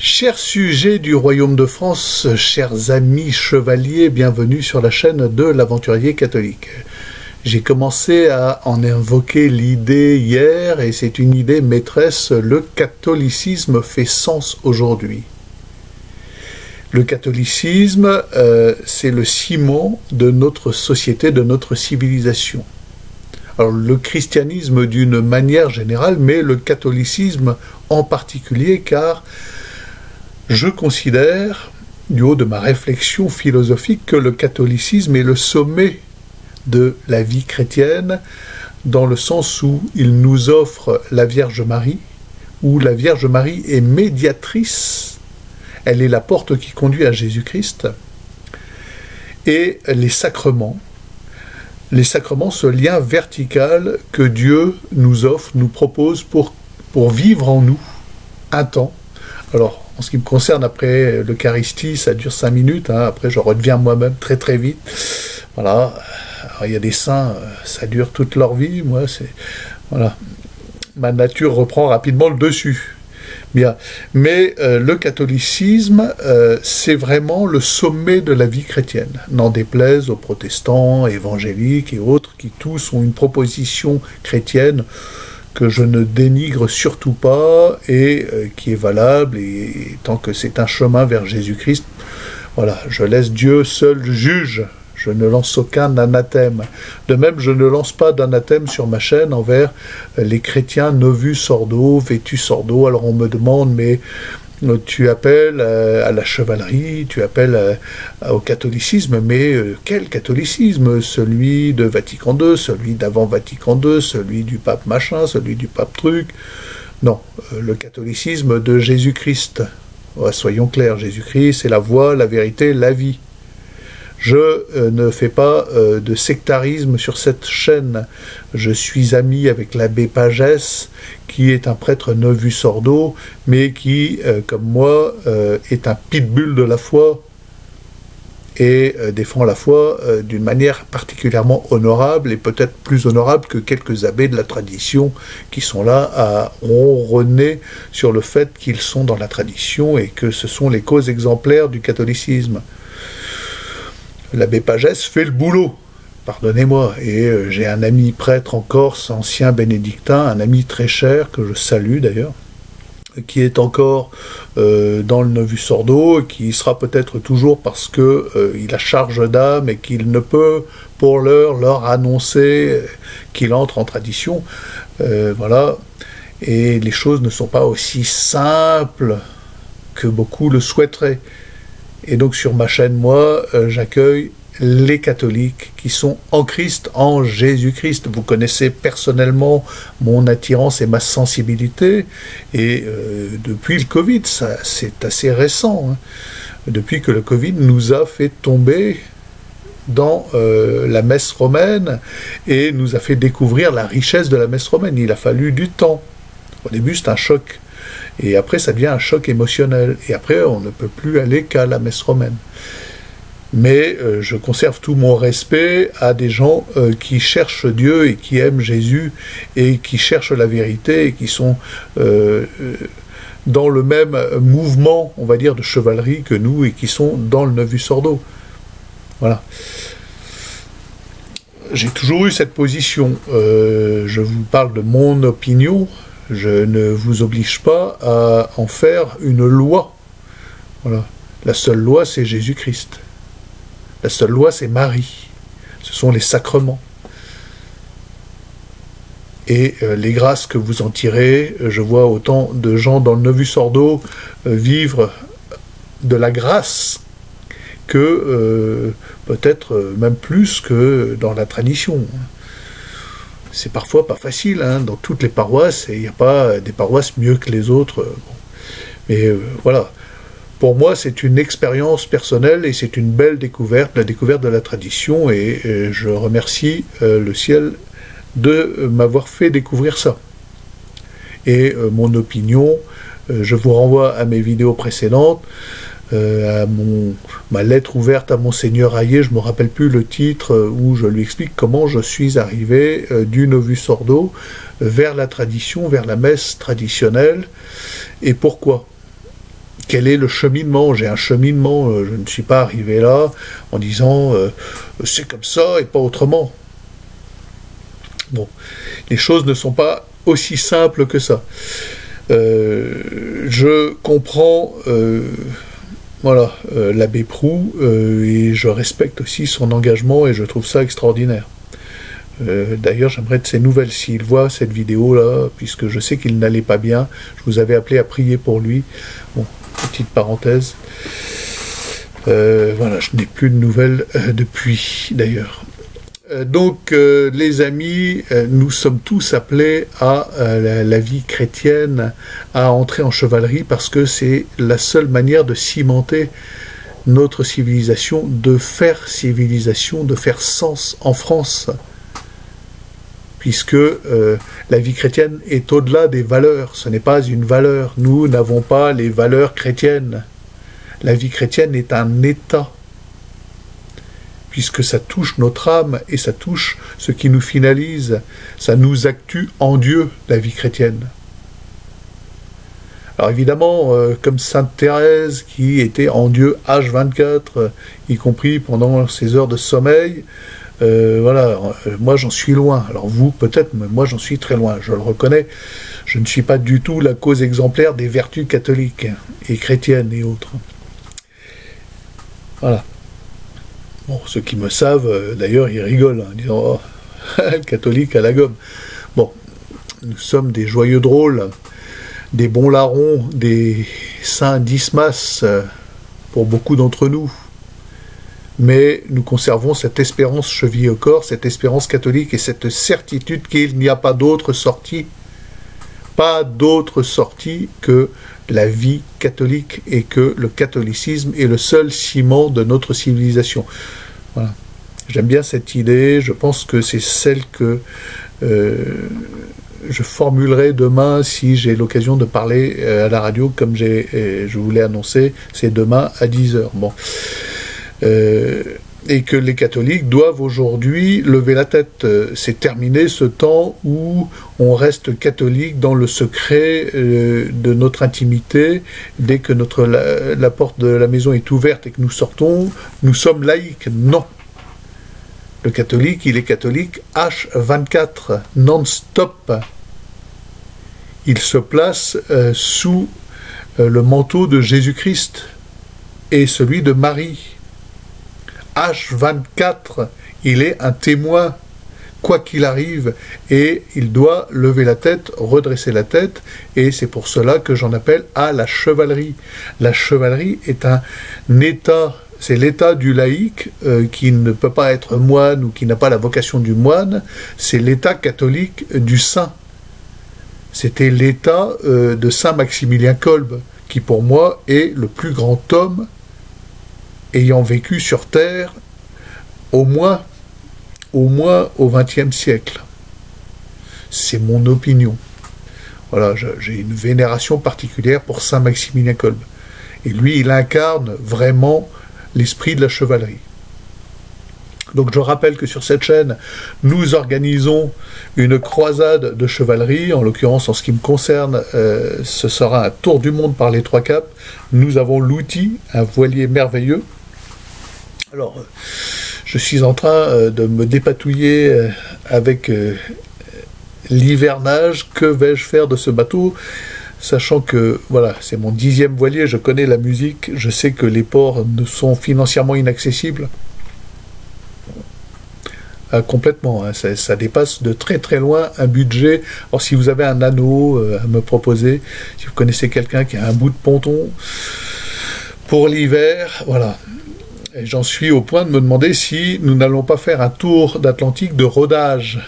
Chers sujets du Royaume de France, chers amis chevaliers, bienvenue sur la chaîne de l'Aventurier Catholique. J'ai commencé à en invoquer l'idée hier, et c'est une idée maîtresse, le catholicisme fait sens aujourd'hui. Le catholicisme, c'est le ciment de notre société, de notre civilisation. Alors le christianisme d'une manière générale, mais le catholicisme en particulier, car je considère, du haut de ma réflexion philosophique, que le catholicisme est le sommet de la vie chrétienne, dans le sens où il nous offre la Vierge Marie, où la Vierge Marie est médiatrice, elle est la porte qui conduit à Jésus-Christ, et les sacrements, ce lien vertical que Dieu nous offre, nous propose pour vivre en nous un temps. Alors, en ce qui me concerne, après l'Eucharistie, ça dure 5 minutes, hein, après je redeviens moi-même très très vite. Voilà. Alors, il y a des saints, ça dure toute leur vie, moi, c'est... Voilà. Ma nature reprend rapidement le dessus. Bien. Mais le catholicisme, c'est vraiment le sommet de la vie chrétienne. N'en déplaise aux protestants, évangéliques et autres, qui tous ont une proposition chrétienne que je ne dénigre surtout pas, et qui est valable, et tant que c'est un chemin vers Jésus-Christ, voilà, je laisse Dieu seul juge, je ne lance aucun anathème. De même, je ne lance pas d'anathème sur ma chaîne envers les chrétiens novus ordo, vetus ordo. Alors on me demande, mais tu appelles à la chevalerie, tu appelles au catholicisme, mais quel catholicisme? Celui de Vatican II, celui d'avant Vatican II, celui du pape machin, celui du pape truc? Non, le catholicisme de Jésus-Christ. Ouais, soyons clairs, Jésus-Christ, c'est la voie, la vérité, la vie. Je ne fais pas de sectarisme sur cette chaîne. Je suis ami avec l'abbé Pagès, qui est un prêtre novus ordo, mais qui, comme moi, est un pitbull de la foi et défend la foi d'une manière particulièrement honorable, et peut-être plus honorable que quelques abbés de la tradition qui sont là à ronronner sur le fait qu'ils sont dans la tradition et que ce sont les causes exemplaires du catholicisme. L'abbé Pagès fait le boulot, pardonnez-moi, et j'ai un ami prêtre en Corse, ancien bénédictin, un ami très cher, que je salue d'ailleurs, qui est encore dans le novus ordo, qui sera peut-être toujours parce qu'il a charge d'âme et qu'il ne peut pour l'heure leur annoncer qu'il entre en tradition. Voilà, et les choses ne sont pas aussi simples que beaucoup le souhaiteraient. Et donc sur ma chaîne, moi, j'accueille les catholiques qui sont en Christ, en Jésus-Christ. Vous connaissez personnellement mon attirance et ma sensibilité, et depuis le Covid, c'est assez récent, hein, depuis que le Covid nous a fait tomber dans la messe romaine, et nous a fait découvrir la richesse de la messe romaine. Il a fallu du temps. Au début, c'est un choc. Et après, ça devient un choc émotionnel. Et après, on ne peut plus aller qu'à la messe romaine. Mais je conserve tout mon respect à des gens qui cherchent Dieu et qui aiment Jésus et qui cherchent la vérité et qui sont dans le même mouvement, on va dire, de chevalerie que nous, et qui sont dans le novus ordo. Voilà. J'ai toujours eu cette position. Je vous parle de mon opinion. Je ne vous oblige pas à en faire une loi. Voilà. La seule loi, c'est Jésus-Christ. La seule loi, c'est Marie. Ce sont les sacrements. Et les grâces que vous en tirez, je vois autant de gens dans le novus ordo vivre de la grâce que peut-être même plus que dans la tradition. C'est parfois pas facile, hein, dans toutes les paroisses, et il n'y a pas des paroisses mieux que les autres. Bon. Mais voilà, pour moi c'est une expérience personnelle et c'est une belle découverte, la découverte de la tradition, et je remercie le ciel de m'avoir fait découvrir ça. Et mon opinion, je vous renvoie à mes vidéos précédentes, à ma lettre ouverte à Monseigneur Hayet, je ne me rappelle plus le titre, où je lui explique comment je suis arrivé du novus ordo vers la tradition, vers la messe traditionnelle, et pourquoi. quel est le cheminement? J'ai un cheminement, je ne suis pas arrivé là en disant c'est comme ça et pas autrement. Bon, les choses ne sont pas aussi simples que ça. Je comprends voilà, l'abbé Proulx et je respecte aussi son engagement et je trouve ça extraordinaire. D'ailleurs, j'aimerais de ses nouvelles s'il voit cette vidéo-là, puisque je sais qu'il n'allait pas bien. Je vous avais appelé à prier pour lui. Bon, petite parenthèse. Voilà, je n'ai plus de nouvelles depuis, d'ailleurs. Donc, les amis, nous sommes tous appelés à la vie chrétienne, à entrer en chevalerie, parce que c'est la seule manière de cimenter notre civilisation, de faire sens en France. Puisque la vie chrétienne est au-delà des valeurs, ce n'est pas une valeur. Nous n'avons pas les valeurs chrétiennes. La vie chrétienne est un état. Puisque ça touche notre âme et ça touche ce qui nous finalise, ça nous actue en Dieu, la vie chrétienne. Alors évidemment, comme Sainte Thérèse, qui était en Dieu H24, y compris pendant ses heures de sommeil, voilà, moi j'en suis loin. Alors vous, peut-être, mais moi j'en suis très loin, je le reconnais. Je ne suis pas du tout la cause exemplaire des vertus catholiques et chrétiennes et autres. Voilà. Bon, ceux qui me savent, d'ailleurs, ils rigolent, en disant « Oh, le catholique à la gomme ». Bon, nous sommes des joyeux drôles, des bons larrons, des saints d'Ismas, pour beaucoup d'entre nous. Mais nous conservons cette espérance chevillée au corps, cette espérance catholique et cette certitude qu'il n'y a pas d'autre sortie. Pas d'autre sortie que la vie catholique et que le catholicisme est le seul ciment de notre civilisation. Voilà. J'aime bien cette idée, je pense que c'est celle que je formulerai demain si j'ai l'occasion de parler à la radio comme je vous l'ai annoncé, c'est demain à 10 h. Bon. Et que les catholiques doivent aujourd'hui lever la tête. C'est terminé ce temps où on reste catholique dans le secret de notre intimité. Dès que la porte de la maison est ouverte et que nous sortons, nous sommes laïcs. Non. Le catholique, il est catholique H24, non-stop. Il se place sous le manteau de Jésus-Christ et celui de Marie. H24, il est un témoin, quoi qu'il arrive, et il doit lever la tête, redresser la tête, et c'est pour cela que j'en appelle à la chevalerie. La chevalerie est un état, c'est l'état du laïc qui ne peut pas être moine ou qui n'a pas la vocation du moine, c'est l'état catholique du saint. C'était l'état de saint Maximilien Kolbe, qui pour moi est le plus grand homme ayant vécu sur Terre au moins au XXe siècle. C'est mon opinion. Voilà, j'ai une vénération particulière pour Saint Maximilien Kolbe. Et lui, il incarne vraiment l'esprit de la chevalerie. Donc je rappelle que sur cette chaîne, nous organisons une croisade de chevalerie. En l'occurrence, en ce qui me concerne, ce sera un tour du monde par les trois caps. Nous avons l'outil, un voilier merveilleux. Alors, je suis en train de me dépatouiller avec l'hivernage. Que vais-je faire de ce bateau? Sachant que, voilà, c'est mon 10e voilier, je connais la musique, je sais que les ports ne sont financièrement inaccessibles. Complètement, hein, ça dépasse de très très loin un budget. Alors si vous avez un anneau à me proposer, si vous connaissez quelqu'un qui a un bout de ponton pour l'hiver, voilà. Et j'en suis au point de me demander si nous n'allons pas faire un tour d'Atlantique de rodage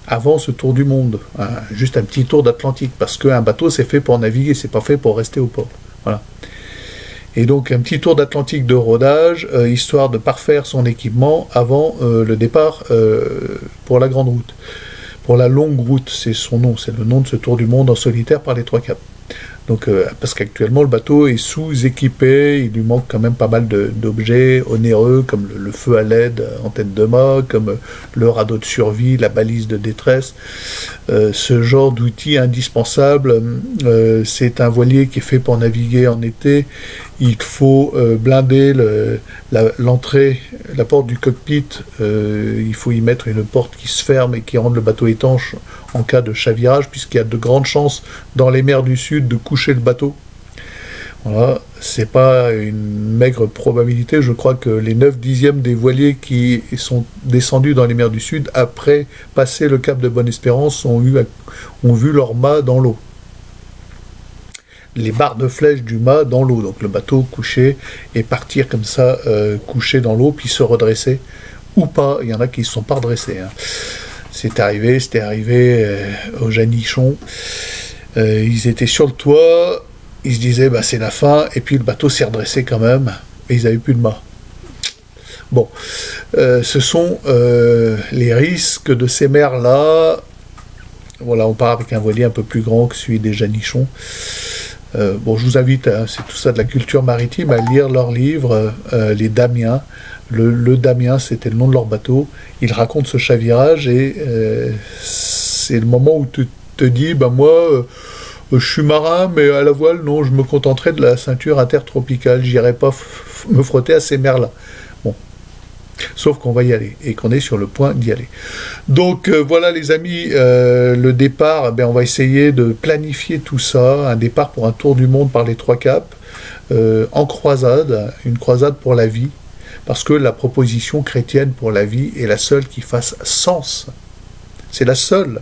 avant ce tour du monde. Hein, juste un petit tour d'Atlantique, parce qu'un bateau c'est fait pour naviguer, c'est pas fait pour rester au port. Voilà. Et donc un petit tour d'Atlantique de rodage, histoire de parfaire son équipement avant le départ pour la grande route. Pour la longue route, c'est son nom, c'est le nom de ce tour du monde en solitaire par les trois caps. Donc, parce qu'actuellement, le bateau est sous-équipé, il lui manque quand même pas mal d'objets onéreux, comme le feu à LED en tête de mât, comme le radeau de survie, la balise de détresse. Ce genre d'outil indispensable, c'est un voilier qui est fait pour naviguer en été. Il faut blinder l'entrée, la porte du cockpit. Il faut y mettre une porte qui se ferme et qui rende le bateau étanche en cas de chavirage, puisqu'il y a de grandes chances dans les mers du Sud de coucher le bateau. Voilà, c'est pas une maigre probabilité. Je crois que les 9/10 des voiliers qui sont descendus dans les mers du Sud, après passer le cap de Bonne-Espérance, ont vu leur mât dans l'eau. Les barres de flèche du mât dans l'eau, donc le bateau couché et partir comme ça, couché dans l'eau, puis se redresser, ou pas. Il y en a qui ne se sont pas redressés. Hein. C'était arrivé au Janichon. Ils étaient sur le toit, ils se disaient bah, c'est la fin, et puis le bateau s'est redressé quand même, et ils n'avaient plus de mât. Bon, ce sont les risques de ces mers-là. Voilà, on part avec un voilier un peu plus grand que celui des Janichons. Bon, je vous invite, hein, c'est tout ça de la culture maritime, à lire leur livre, les Damiens. Le Damien, c'était le nom de leur bateau. Ils racontent ce chavirage et c'est le moment où tu te dis, ben moi, je suis marin, mais à la voile, non, je me contenterai de la ceinture intertropicale. J'irai pas me frotter à ces mers-là. Bon. Sauf qu'on va y aller et qu'on est sur le point d'y aller. Donc voilà les amis, le départ, on va essayer de planifier tout ça, un départ pour un tour du monde par les 3 caps, en croisade, une croisade pour la vie, parce que la proposition chrétienne pour la vie est la seule qui fasse sens. C'est la seule,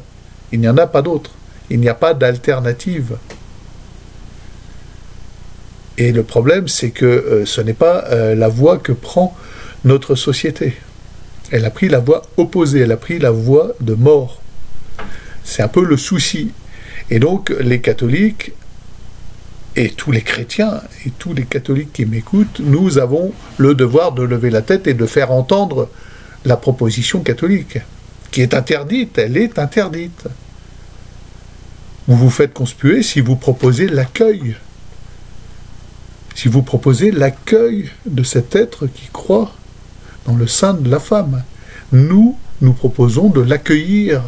il n'y en a pas d'autre, il n'y a pas d'alternative. Et le problème, c'est que ce n'est pas la voie que prend notre société. Elle a pris la voie opposée, elle a pris la voie de mort. C'est un peu le souci. Et donc, les catholiques, et tous les chrétiens, et tous les catholiques qui m'écoutent, nous avons le devoir de lever la tête et de faire entendre la proposition catholique, qui est interdite, elle est interdite. Vous vous faites conspuer si vous proposez l'accueil. Si vous proposez l'accueil de cet être qui croit dans le sein de la femme. Nous proposons de l'accueillir.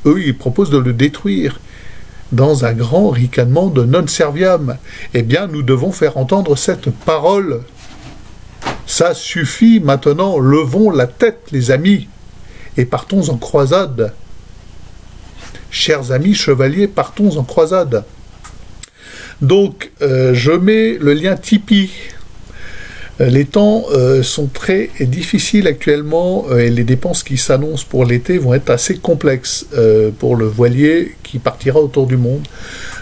Eux, ils proposent de le détruire. Dans un grand ricanement de non serviam. Eh bien, nous devons faire entendre cette parole. Ça suffit maintenant. Levons la tête, les amis, et partons en croisade. Chers amis chevaliers, partons en croisade. Donc, je mets le lien Tipeee. Les temps sont très difficiles actuellement et les dépenses qui s'annoncent pour l'été vont être assez complexes pour le voilier qui partira autour du monde.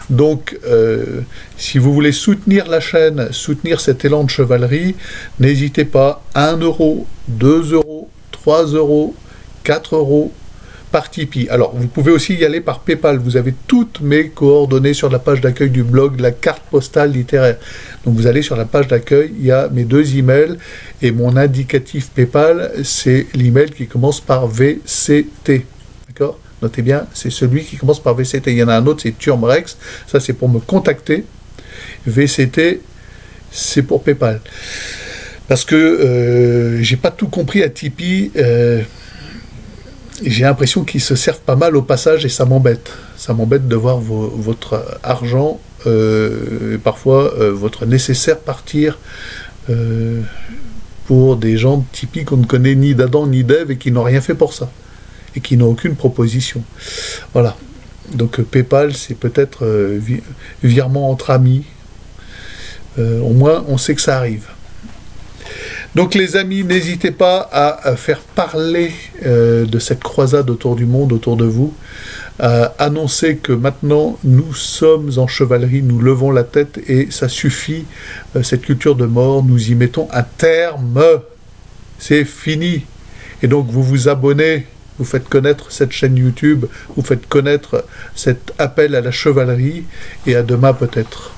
Donc, si vous voulez soutenir la chaîne, soutenir cet élan de chevalerie, n'hésitez pas, 1 €, 2 €, 3 €, 4 € par Tipeee. Alors, vous pouvez aussi y aller par PayPal. Vous avez toutes mes coordonnées sur la page d'accueil du blog, la carte postale littéraire. Donc, vous allez sur la page d'accueil, il y a mes 2 emails et mon indicatif PayPal, c'est l'email qui commence par VCT. D'accord ? Notez bien, c'est celui qui commence par VCT. Il y en a un autre, c'est Turmrex. Ça, c'est pour me contacter. VCT, c'est pour PayPal. Parce que j'ai pas tout compris à Tipeee. J'ai l'impression qu'ils se servent pas mal au passage et ça m'embête. Ça m'embête de voir votre argent, parfois votre nécessaire partir pour des gens de Tipeee qu'on ne connaît ni d'Adam ni d'Ève et qui n'ont rien fait pour ça. Et qui n'ont aucune proposition. Voilà. Donc PayPal, c'est peut-être virement entre amis. Au moins, on sait que ça arrive. Donc les amis, n'hésitez pas à faire parler de cette croisade autour du monde, autour de vous, à annoncer que maintenant nous sommes en chevalerie, nous levons la tête et ça suffit, cette culture de mort, nous y mettons un terme, c'est fini. Et donc vous vous abonnez, vous faites connaître cette chaîne YouTube, vous faites connaître cet appel à la chevalerie et à demain peut-être.